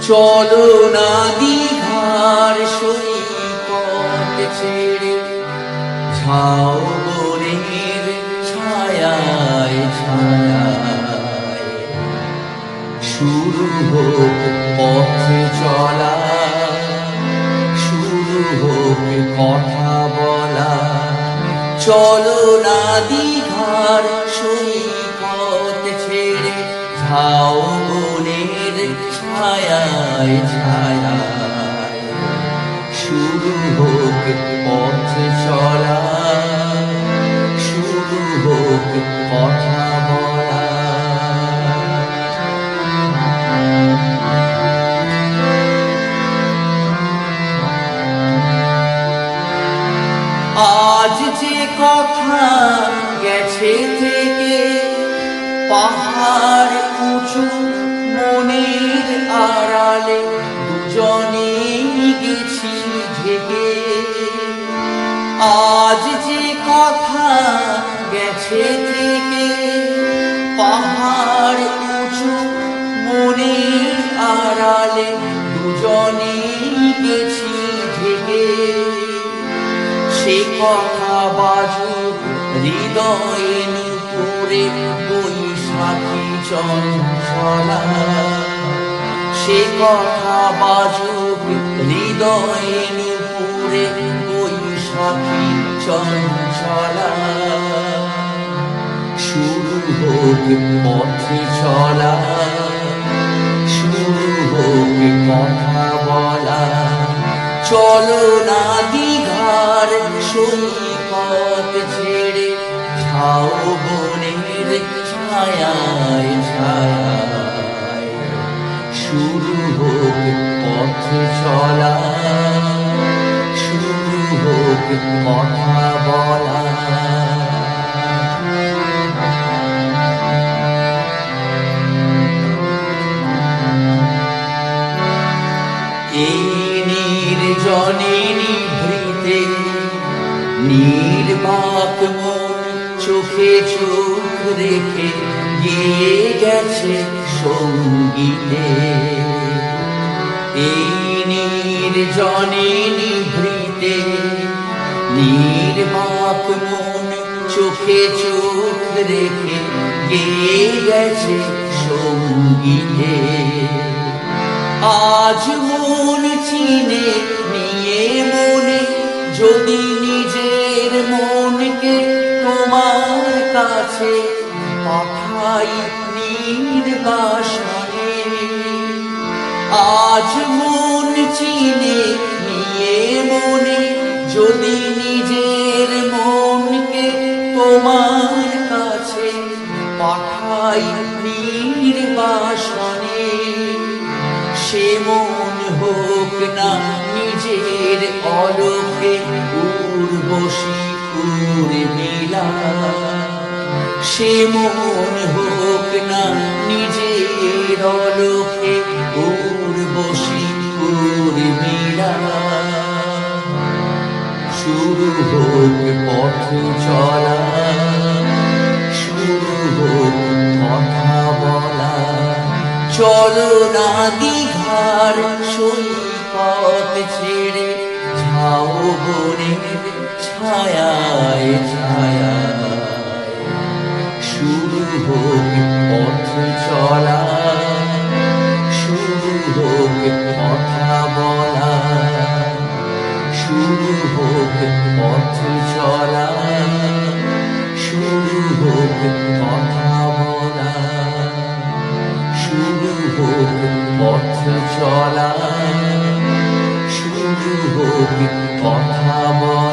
চলো না দীঘার সৈকত ছেড়ে, ঝাউবনের ছায়ায় ছায়ায় শুরু হোক পথ চলা, শুরু হোক কথা বলা। চলো না দীঘার সৈকত ছেড়ে, ঝাউবনের ছায়ায় ছায়ায় শুরু হোক পথ চলা, শুরু হোক কথা বলা। আজ যে কথা গেছে থেকে, পাহাড় উঁচু মনের আড়ালে দুজনে গেছি ঢেকে। আজ যে কথা গেছে থেকে, পাহাড় উঁচু মনের আড়ালে দুজনে গেছি ঢেকে। সে কথা বাজুক হৃদয়ে নুপুরে বৈশাখী চঞ্চলা। সে কথা বাজুক হৃদয়ে নুপুরে বৈশাখী চঞ্চলা। শুরু হোক পথ চলা, শুরু হোক কথা বলা। চলো না দীঘার সৈকত ছেড়ে, ঝাউবনের ছায়ায় ছায়ায় শুরু হোক পথ চলা, শুরু হোক কথা বলা। এই নির্জনে নিভৃতে নির্বাক মন চোখে চোখ রেখে গিয়ে গেছে সঙ্গীতে। এই নির্জনে নিভৃতে নির্বাক মন চোখে চোখ রেখে গিয়ে গেছে সঙ্গীতে। আজ মন চিনে নিয়ে মনে, যদি নিজের মনকে তোমার কাছে পাঠাই নির্বাসনে। আজ মন চিনে নিয়ে মনে, যদি নিজের মনকে তোমার কাছে পাঠাই নির্বাসনে। সে মন হোক না নিজের অলোকে উর্বশী উর্মিলা। সে মন হোক না নিজের অলোকে উর্বশী উর্মিলা। শুরু হোক পথ চলা, শুরু হোক কথা বলা। চলো না দীঘার সৈকত ছেড়ে, ঝাউবনের ছায়ায় ছায়ায় শুরু হোক পথ চলা, শুরু হোক কথা বলা। শুরু হোক পথ চলা, শুরু হোক কথা বলা। শুরু হোক পথ চলা, শুরু হোক কথা বলা।